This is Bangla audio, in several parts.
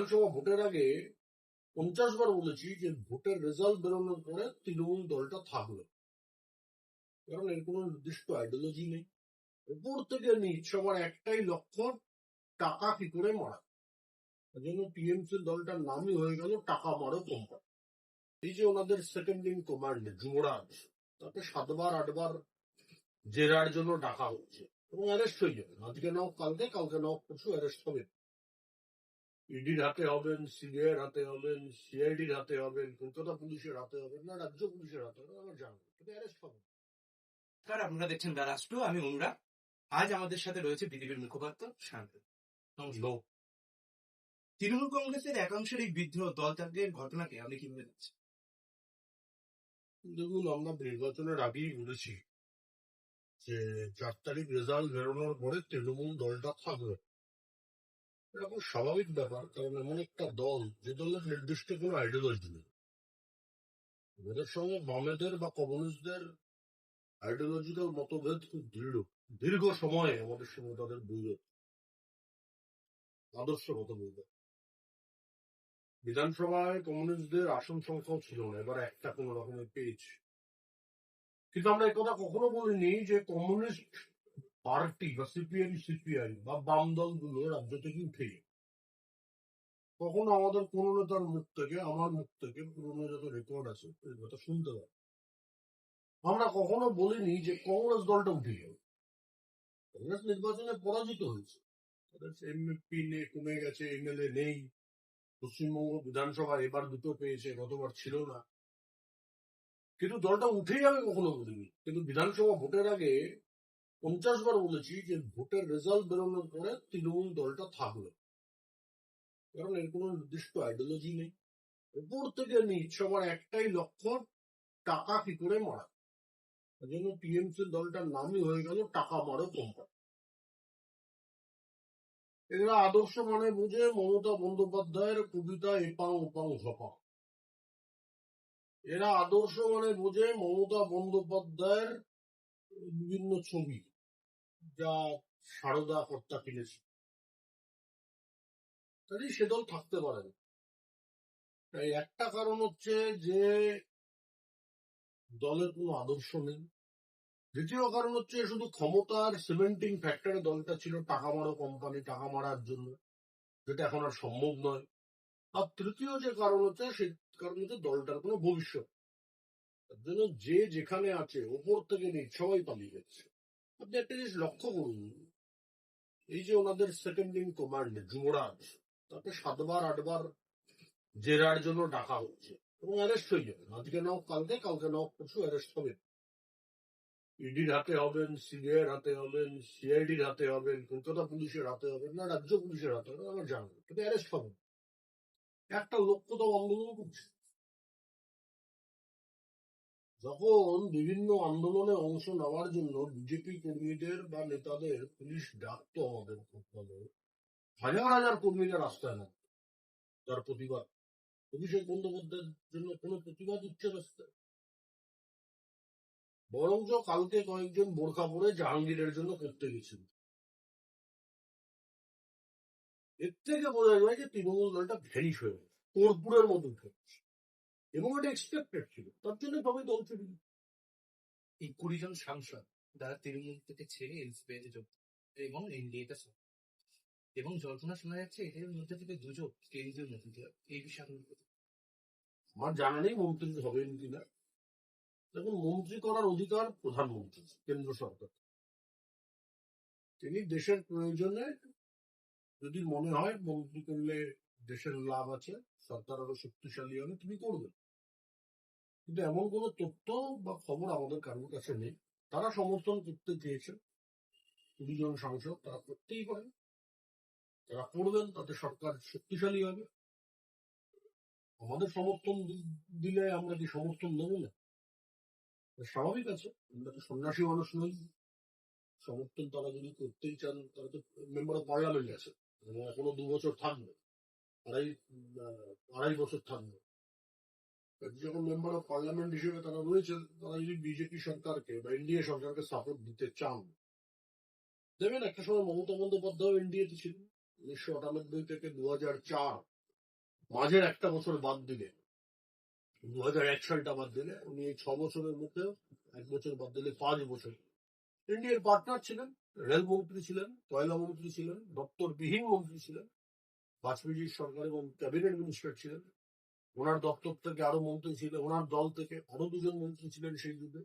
বিধানসভা ভোটের আগে 50 বার বলেছি যে ভোটের রেজাল্ট বেরোনোর পরে তৃণমূল দলটা থাকবে, কারণ এর কোনো নির্দিষ্ট আইডিওলজি নেই। উপর থেকে নিচ সবার একটাই লক্ষ্য, টাকা কি করে মারা। জন্য টিএমসি দলটার নামই হয়ে গেল টাকা মারো কোম্পানি। এই যে ওনাদের সেকেন্ড ইন কমান্ড যুবরাজ, তাকে 7বার 8বার জেরার জন্য ডাকা হচ্ছে এবং অ্যারেস্ট হয়ে যাবেন। আজকে নাও কালকে, কালকে নাও পরশু অ্যারেস্ট হবে। ইডির হাতে হবেন, সিবিআইয়ের হাতে হবেন, সিআইডির হাতে হবেন, কলকাতা পুলিশের হাতে হবেন, না রাজ্য পুলিশের হাতে হবেন, আমার জানা নেই, কিন্তু অ্যারেস্ট হবে। স্যার, আপনারা দেখছেন দ্য রাষ্ট্র, আমি অনুরাগ। আজ আমাদের সাথে রয়েছে বিজেপির মুখপাত্র শান্তনু। নমস্কার। তৃণমূল কংগ্রেসের একাংশের এই বিদ্রোহ দল ত্যাগের ঘটনাকে আপনি কিভাবে দেখছেন? দেখুন, আমরা নির্বাচনের আগেই বলেছি যে 4 তারিখ রেজাল্ট বেরোনোর পরে তৃণমূল দলটা থাকবে। এটা খুব স্বাভাবিক ব্যাপার, কারণ এমন একটা দল যে দলের নির্দিষ্ট কোনো আইডিওলজি নেই। এদের সঙ্গে বামেদের বা কমিউনিস্টদের আইডিওলজিক্যাল মতভেদ খুব দীর্ঘ সময়ে আমাদের সঙ্গে তাদের বৈরোধ, আদর্শগত বৈরোধ। বিধানসভায় কমিউনিস্টদের আসন সংখ্যাও ছিল না, এবার একটা কোন রকমের পেয়েছে। কিন্তু আমরা এই কথা কখনো বলিনি যে কমিউনিস্ট পার্টি বা সিপিআই বা বাম দলগুলো রাজ্য থেকে উঠে যাবে। কখনো আমাদের কোন নেতার মুখ থেকে, আমার মুখ থেকে পুরোনো যত রেকর্ড আছে এই কথা শুনতে পাই। আমরা কখনো বলিনি যে কংগ্রেস দলটা উঠে যাবে। কংগ্রেস নির্বাচনে পরাজিত হয়েছে, তাদের এমপি কমে গেছে, এমএলএ নেই। পশ্চিমবঙ্গ বিধানসভা এবার 2টো পেয়েছে, গতবার ছিল না। কিন্তু দলটা উঠে যাবে কখনো বলিনি। কিন্তু বিধানসভা ভোটের আগে 50 বার বলেছি যে ভোটের রেজাল্ট বেরোনোর পরে তৃণমূল দলটা থাকবে, কারণ এর কোনো নির্দিষ্ট আইডিওলজি নেই। উপর থেকে নিচ সবার একটাই লক্ষ্য, টাকা কি করে মারা। জন্য টিএমসি দলটার নামই হয়ে গেল টাকা মারো কোম্পানি। এরা আদর্শ মানে বুঝে মমতা বন্দ্যোপাধ্যায়ের কবিতা এপাং ওপাং ঝপাং। এরা আদর্শ মানে বুঝে মমতা বন্দ্যোপাধ্যায়ের বিভিন্ন ছবি, যা সারদা কর্তা কিনেছে। তাই সে দল থাকতে পারে না। তাই একটা কারণ হচ্ছে যে দলের কোনো আদর্শ নেই। দ্বিতীয় কারণ হচ্ছে শুধু ক্ষমতার সিমেন্টিং ফ্যাক্টরে দলটা ছিল টাকা মারো কোম্পানি, টাকা মারার জন্য, যেটা এখন আর সম্ভব নয়। আর তৃতীয় যে কারণ হচ্ছে, সেই কারণ হচ্ছে দলটার কোনো ভবিষ্যৎ। তার জন্য যে যেখানে আছে ওপর থেকে নিচ সবাই পালিয়ে যাচ্ছে। আপনি একটা জিনিস লক্ষ্য করুন, এই যে ওনাদের সেকেন্ড ইন কমান্ড যুবরাজ, তাকে 7বার 8বার জেরার জন্য ডাকা হচ্ছে এবং অ্যারেস্ট হয়ে যাবেন। আজকে নাও কালকে, কালকে নাও পরশু অ্যারেস্ট হবেন। ইডির হাতে হবেন, সিবিআইয়ের হাতে হবেন, সিআইডির হাতে হবেন, কলকাতা পুলিশের হাতে হবেন, না রাজ্য পুলিশের হাতে হবেন, আমার জানা নেই, কিন্তু অ্যারেস্ট হবেন। একটা লক্ষ্য তো আন্দোলন করছে। যখন বিভিন্ন আন্দোলনে অংশ নেওয়ার জন্য বিজেপি কর্মীদের বা নেতাদের পুলিশ ডাকতো আমাদের বলে, হাজার হাজার কর্মীরা রাস্তায় নামত তার প্রতিবাদ। অভিষেক বন্দ্যোপাধ্যায়ের জন্য কোনো প্রতিবাদ উঠছে রাস্তায়? বরঞ্চ কালকে কয়েকজন বোরখা পরে জাহাঙ্গীরের জন্য করতে গেছিল। এর থেকে বোঝা যায় যে তৃণমূল দলটা ভ্যানিশ হয়ে গেছে, কর্পূরের মতো উঠে গেছে। এবং এটা এক্সপেক্টেড ছিল, তার জন্য সবাই দল ছেড়ে দিল। এই 20 জন সাংসদ যারা তৃণমূল থেকে ছেড়ে এলসিপিতে যোগ এবং এনডিএতে এবং জল্পনা শোনা যাচ্ছে এদের মধ্যে থেকে 2জন কেন্দ্রীয় মন্ত্রী হবে। এই বিষয়ে আপনি কি বলবেন? আমার জানা নেই মন্ত্রী হবেন কিনা। দেখুন, মন্ত্রী করার অধিকার প্রধানমন্ত্রী, কেন্দ্র সরকার। তিনি দেশের প্রয়োজনে যদি মনে হয় মন্ত্রী করলে দেশের লাভ আছে, সরকার আরো শক্তিশালী হবে, তিনি করবেন। কিন্তু এমন কোনো তথ্য বা খবর আমাদের কারোর কাছে নেই। তারা সমর্থন করতে চেয়েছেন, 20 জন সাংসদ, তারা করতেই পারেন, তারা করবেন, তাতে সরকার শক্তিশালী হবে। আমাদের সমর্থন দিলে আমরা কি সমর্থন দেবো না? স্বাভাবিক আছে, আমরা তো সন্ন্যাসী মানুষ নই। সমর্থন তারা যদি করতেই চান, তারা তো মেম্বার অফ পার্লামেন্ট আছে এবং এখনো 2 বছর থাকবে, আড়াই বছর থাকবে। যখন মেম্বার অফ পার্লামেন্ট হিসেবে তারা রয়েছেন, তারা যদি বিজেপি সরকারকে বা এনডিএ সরকারকে সাপোর্ট দিতে চান, দেবেন। একটা সময় মমতা বন্দ্যোপাধ্যায় এনডিএতে ছিল, 1998 থেকে 2004 মাঝের একটা বছর বাদ দিলে 2001 সালটা বাদ দিলে উনি এই 6 বছরের মধ্যে 1 বছর বাদ দিলে 5 বছর এনডিএর পার্টনার ছিলেন, রেলমন্ত্রী ছিলেন, কয়লা মন্ত্রী ছিলেন, দপ্তরবিহীন মন্ত্রী ছিলেন, বাজপেয়ীজির সরকার এবং ক্যাবিনেট মিনিস্টার ছিলেন। ওনার দপ্তর থেকে আরো মন্ত্রী ছিলেন, ওনার দল থেকে আরো 2জন মন্ত্রী ছিলেন সেই যুগে,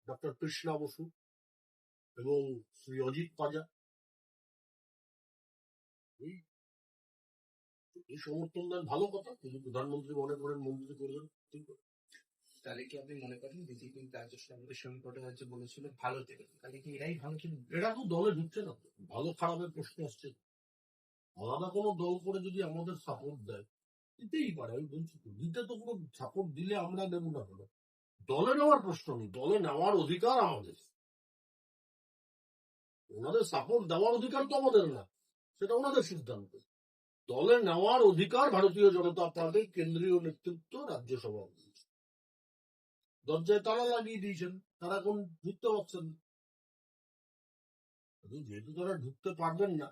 ডক্টর কৃষ্ণা বসু এবং শ্রী অজিত পাজা। এই এই সমর্থন দেন, ভালো কথা, কিন্তু প্রধানমন্ত্রী মনে করেন মন্ত্রী করবেন, ঠিক আছে। তাহলে কি আপনি মনে করেন বিজেপি রাজ্য আমাদের সংকটে হচ্ছে বলেছিল ভালো থেকে, তাহলে কি এরাই ভালো ছিল? এরা তো দলে ঢুকছে না তো। ভালো খারাপের প্রশ্ন আসছে না। আলাদা কোনো দল করে যদি আমাদের সাপোর্ট দেয়, দিতেই পারে, আমি বলছি তো, দিতে তো কোনো সাপোর্ট দিলে আমরা দেব না কেন? দলে নেওয়ার প্রশ্ন নেই, দলে নেওয়ার অধিকার আমাদের। ওনাদের সাপোর্ট দেওয়ার অধিকার তো আমাদের না, সেটা ওনাদের সিদ্ধান্ত। দলে নেওয়ার অধিকার ভারতীয় জনতা পার্টির কেন্দ্রীয় নেতৃত্ব, রাজ্য সভাপতি। দরজায় তালা লাগিয়ে দিয়েছেন, তারা এখন ঢুকতে পারছেন না। যেহেতু তারা ঢুকতে পারবেন না,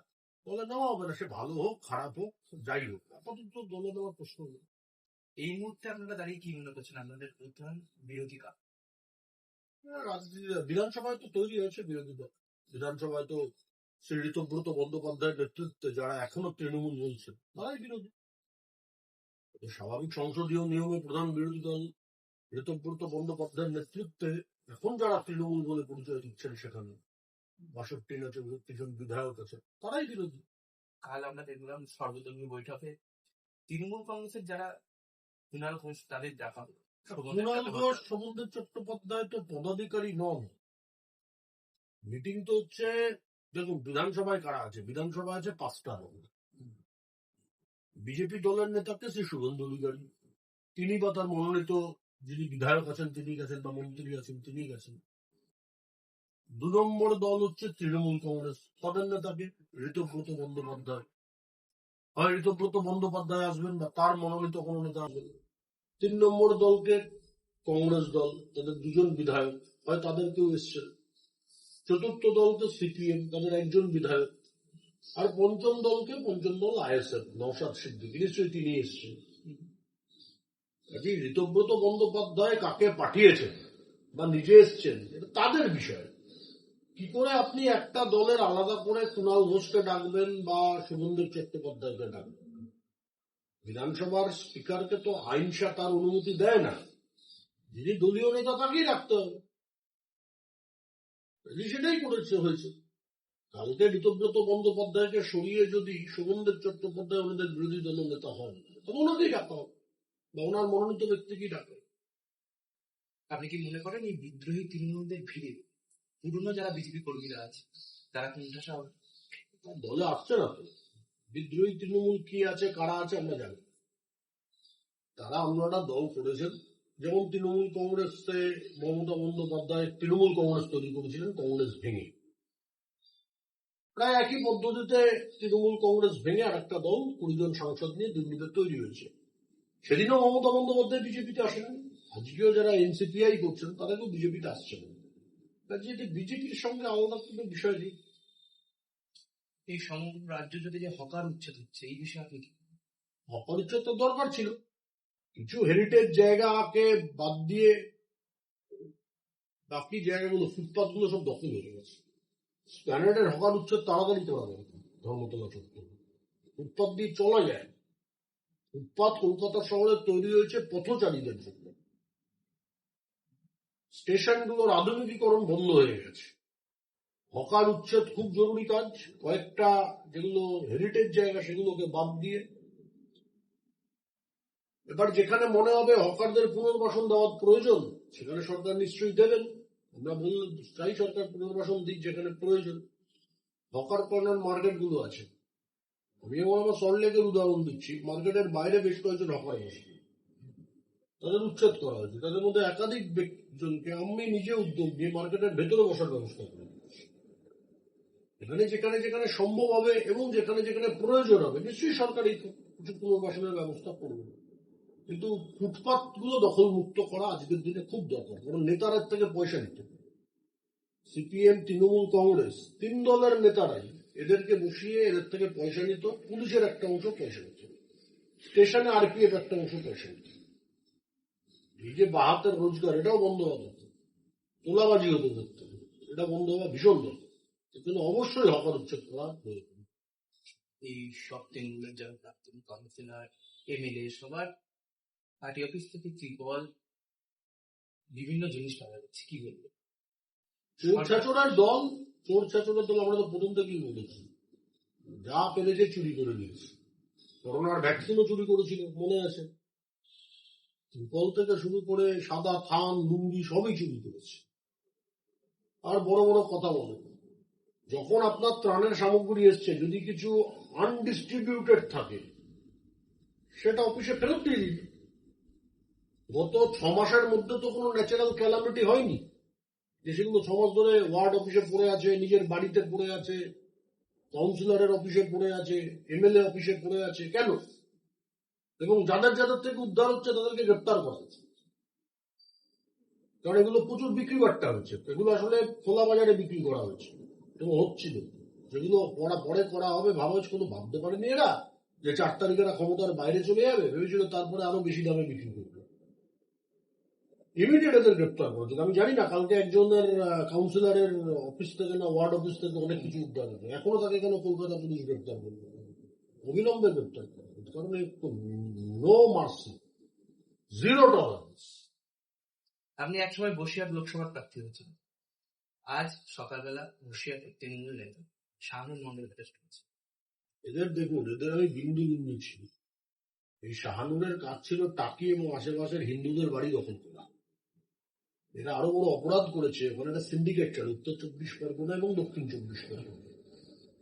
দলে নেওয়া হবে না, সে ভালো হোক খারাপ হোক যাই হোক, আপাতত দলে নেওয়ার প্রশ্ন নেই। এই মুহূর্তে আপনারা দাঁড়িয়ে কি মনে করছেন আপনাদের প্রধান বিরোধী কার? রাজনীতি বিধানসভায় তো তৈরি হয়েছে বিরোধী দল। বিধানসভায় তো শ্রী ঋতব্রত বন্দ্যোপাধ্যায়ের নেতৃত্বে যারা এখনো তৃণমূল বলছেন তারাই বিরোধী। স্বাভাবিক সংসদীয় নিয়মে প্রধান বিরোধী দল ঋতব্রত বন্দ্যোপাধ্যায়ের নেতৃত্বে এখন যারা তৃণমূল বলে পরিচয় দিচ্ছেন, সেখানে 62 না 64 জন বিধায়ক আছে, তারাই বিরোধী। কাল আমরা দেখলাম সর্বদলীয় বৈঠকে তৃণমূল কংগ্রেসের যারা কুণাল ঘোষ তাদের দেখা হলো। কুণাল ঘোষ, শোভনদেব চট্টোপাধ্যায় তো পদাধিকারী নন। মিটিং তো হচ্ছে, দেখুন বিধানসভায় কারা আছে, বিধানসভায় আছে 5টা দল। বিজেপি দলের নেতাকে শ্রী শুভেন্দু অধিকারী, তিনি বা তার মনোনীত যিনি বিধায়ক আছেন তিনি গেছেন, বা মন্ত্রী আছেন তিনি গেছেন। 2 নম্বর দল হচ্ছে তৃণমূল কংগ্রেস, তাদের নেতাকে ঋতব্রত বন্দ্যোপাধ্যায়। হয় ঋতব্রত বন্দ্যোপাধ্যায় আসবেন বা তার মনোনীত কোনো নেতা আসবেন। 3 নম্বর দলকে কংগ্রেস দল, তাদের 2 জন বিধায়ক, হয় তাদের কেউ এসছেন। 4র্থ দলকে সিপিএম, তাদের 1 জন বিধায়ক। আর 5ম দল আইএসএফ, নওশাদ সিদ্দিকী, নিশ্চয়ই তিনি এসছেন। ঋতব্রত বন্দ্যোপাধ্যায় কাকে পাঠিয়েছেন বা নিজে এসছেন, এটা তাদের বিষয়। কি করে আপনি একটা দলের আলাদা করে কুণাল ঘোষকে ডাকবেন বা শুভেন্দু চট্টোপাধ্যায়কে ডাকবেন? বিধানসভার স্পিকারকে তো আইনসা তার অনুমতি দেয় না, যিনি দলীয় নেতা তাকেই রাখতে হবে। সেটাই করেছে হয়েছে। কালকে ঋতব্রত বন্দ্যোপাধ্যায়কে সরিয়ে যদি শুভেন্দু চট্টোপাধ্যায় ওনাদের বিরোধী দলের নেতা হন, তবে ওনাকেই ডাকা হবে বা ওনার মনোনীত ব্যক্তিকেই ডাকা হবে। আপনি কি মনে করেন এই বিদ্রোহী তৃণমূলদের ভিড়ে পুরনো যারা বিজেপি কর্মীরা আছে তারা কোনটা হবে? দলে আসছে না তো। বিদ্রোহী তৃণমূল কি আছে কারা আছে আমরা জানি। তারা আপনারা দল করেছেন, যেমন তৃণমূল কংগ্রেসে মমতা বন্দ্যোপাধ্যায় তৃণমূল কংগ্রেস তৈরি করেছিলেন কংগ্রেস ভেঙে। প্রায় একই পদ্ধতিতে তৃণমূল কংগ্রেস ভেঙে আর একটা দল 20 জন সাংসদ নিয়ে দিল্লিতে তৈরি হয়েছে। সেদিনও মমতা বন্দ্যোপাধ্যায় বিজেপিতে আসেন, আজকেও যারা এনসিপিআই করছেন তারা কেউ বিজেপিতে আসছেন। কাজে বিজেপির সঙ্গে আলাদা কোনো বিষয় নেই। এই সমগ্র রাজ্য জুড়ে যে হকার উচ্ছেদ হচ্ছে এই বিষয়ে আপনি কি? হকার উচ্ছেদ তো দরকার ছিল, কিছু হেরিটেজ জায়গাকে বাদ দিয়ে বাকি জায়গাগুলো, ফুটপাথ গুলো সব দখল হয়ে গেছে। স্প্ল্যানেডের হকার উচ্ছেদ তাড়াতাড়ি করা যায়, ধর্মতলা চত্বর ফুটপাথ দিয়ে চলা যায়। ফুটপাথ কলকাতা শহরে তৈরি হয়েছে পথচারীদের জন্য। স্টেশনগুলোর আধুনিকীকরণ বন্ধ হয়ে গেছে। হকার উচ্ছেদ খুব জরুরি কাজ। কয়েকটা যেগুলো হেরিটেজ জায়গা সেগুলোকে বাদ দিয়ে এবার যেখানে মনে হবে হকারদের পুনর্বাসন দেওয়ার প্রয়োজন, সেখানে সরকার নিশ্চয়ই দেবেন। আমরা বললাম চাই সরকার পুনর্বাসন দিক যেখানে প্রয়োজন। হকার কর্নার মার্কেট গুলো আছে, আমি আমার সল্টলেকের উদাহরণ দিচ্ছি। মার্কেটের বাইরে বেশ কয়েকজন হকার বসে, তাদের উচ্ছেদ করা হয়েছে। তাদের মধ্যে একাধিক ব্যক্তিজনকে আমি নিজে উদ্যোগ নিয়ে মার্কেটের ভেতরে বসার ব্যবস্থা করি। এখানে যেখানে যেখানে সম্ভব হবে এবং যেখানে যেখানে প্রয়োজন হবে নিশ্চয়ই সরকার এই কিছু পুনর্বাসনের ব্যবস্থা করবে। কিন্তু ফুটপাথ গুলো দখল মুক্ত করা আজকের দিনে খুব দরকার, কারণ নেতারা থেকে পয়সা নিতে। সিপিএম, তৃণমূল কংগ্রেস 3 দলের নেতারাই এদেরকে বসিয়ে এদের থেকে পয়সা নিত, পুলিশের একটা অংশ পয়সা নিত। স্টেশনে আরপিএফ একটা অংশ পয়সা নিত। এই যে বাহাতের রোজগার, এটাও বন্ধ হওয়া দরকার। তোলাবাজি হতে করতে, এটা বন্ধ হওয়া ভীষণ দরকার। কিন্তু অবশ্যই হকার উচ্ছেদ করা প্রয়োজন। এই সব তৃণমূলের যারা প্রাক্তন কাউন্সিলর, এমএলএ, সবার পার্টি অফিস থেকে ত্রিপল বিভিন্ন জিনিস পাওয়া যাচ্ছে, কি বলবো? চোর ছাচোড়ার দল, চোর ছাচোড়ার দল আমরা তো প্রথম থেকেই বলেছি, যা পেরেছে চুরি করে নিয়েছে। করোনার ভ্যাকসিনও চুরি করেছিল, মনে আছে? ত্রিপল থেকে শুরু করে সাদা থান, লুঙ্গি সবই চুরি করেছে। আর বড় বড় কথা বলে, যখন আপনার ত্রাণের সামগ্রী এসছে, যদি কিছু আনডিস্ট্রিবিউটেড থাকে সেটা অফিসে ফেরত দিয়ে দিন। গত 6 মাসের মধ্যে তো কোনো ন্যাচারাল ক্যালামিটি হয়নি যে সেগুলো 6 মাস ধরে ওয়ার্ড অফিসে পড়ে আছে, নিজের বাড়িতে পড়ে আছে, কাউন্সিলরের অফিসে পড়ে আছে, এমএলএ অফিসে পড়ে আছে। কেন? এবং যাদের যাদের থেকে উদ্ধার হচ্ছে তাদেরকে গ্রেপ্তার করা হচ্ছে। কারণ এগুলো প্রচুর বিক্রি বাট্টা হচ্ছে, এগুলো আসলে খোলা বাজারে বিক্রি করা হচ্ছে এবং হচ্ছিল। যেগুলো পরে করা হবে ভাবা হচ্ছে, কোনো ভাবতে পারেনি এরা যে 4 তারিখে এরা ক্ষমতার বাইরে চলে যাবে, ভেবেছিল তারপরে আরো বেশি দামে বিক্রি করবে। ইমিডিয়েট এদের গ্রেপ্তার করেছে। আমি জানি না কালকে একজনের কাউন্সিলরের অফিস থেকে না ওয়ার্ড অফিস থেকে অনেক কিছু উদ্ধার হয়েছে, এখনো তাকে কেন কলকাতা পুলিশ গ্রেপ্তার করবে? অবিলম্বে গ্রেপ্তার করে, কারণ নো মার্সি, জিরো টলারেন্স। আপনি একসময় বসিরহাট লোকসভার প্রার্থী হয়েছেন, আজ সকালবেলা বসিরহাটের তৃণমূল নেতা শাহানুর মন্ডল অ্যারেস্ট হয়েছে। এদের দেখুন, এদের আমি বিন্দু বিন্দু ছিল। এই শাহানুরের কাজ ছিল টাকি এবং আশেপাশের হিন্দুদের বাড়ি দখল করা। এরা আরো বড় অপরাধ করেছে, ওখানে একটা সিন্ডিকেট চলে উত্তর 24 পরগনা এবং দক্ষিণ 24 পরগনা।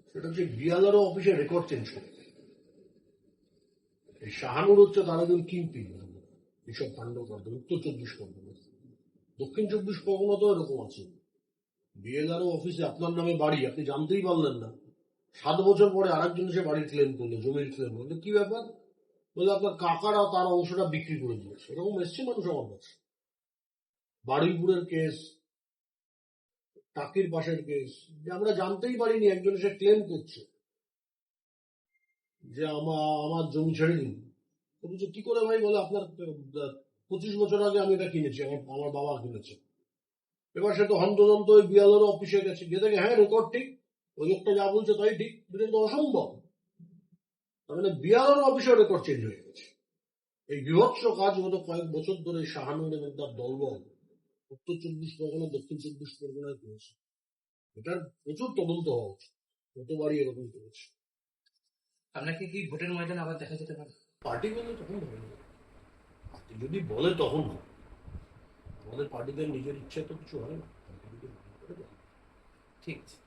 সেটা হচ্ছে বিয়ালারও অফিসে রেকর্ড চেঞ্জ করে। এই শাহানুর হচ্ছে তার একজন কিংপিন এইসব কাণ্ড করতে। উত্তর 24 পরগনা, দক্ষিণ 24 পরগনা তো এরকম আছে। বিএলআরও অফিসে আপনার নামে বাড়ি, আপনি জানতেই পারলেন না। 7 বছর পরে আরেকজন এসে বাড়ির ক্লেম করলো, জমির ক্লেম করলো। কি ব্যাপার? বলে আপনার কাকারা তার অংশটা বিক্রি করে দিয়েছে। এরকম এসছে মানুষ আমার কাছে। বারুইপুরের কেস, টাকির পাশের কেস, যে আমরা জানতেই পারিনি একজন এসে ক্লেম করছে যে আমার জমি ছেড়ে দিন। বলছে কি করে ভাই? বলে আপনার 25 বছর আগে আমি এটা কিনেছি, আমার বাবা কিনেছে। এবার সে তো হন্তদন্ত ওই বিয়ালের অফিসে গেছে, গিয়ে দেখে হ্যাঁ রেকর্ড ঠিক, ওই লোকটা যা বলছে তাই ঠিক। এটা তো অসম্ভব। তার মানে বিয়ালের অফিসে রেকর্ড চেঞ্জ হয়ে গেছে। এই বিভৎস কাজ গত কয়েক বছর ধরে শাহানুর এবং তার দলবল উত্তর 24 পরগনা, দক্ষিণ 24 পরগনায় করেছে। এটার প্রচুর তদন্ত হওয়া উচিত। গতবারই এরকম করেছে। আপনাকে কি ভোটের ময়দানে আবার দেখা যেতে পারে? পার্টি বলে তখন হবে না। পার্টি যদি বলে তখন হবে। আমাদের পার্টিদের নিজের ইচ্ছা তো কিছু হয় না। ঠিক আছে।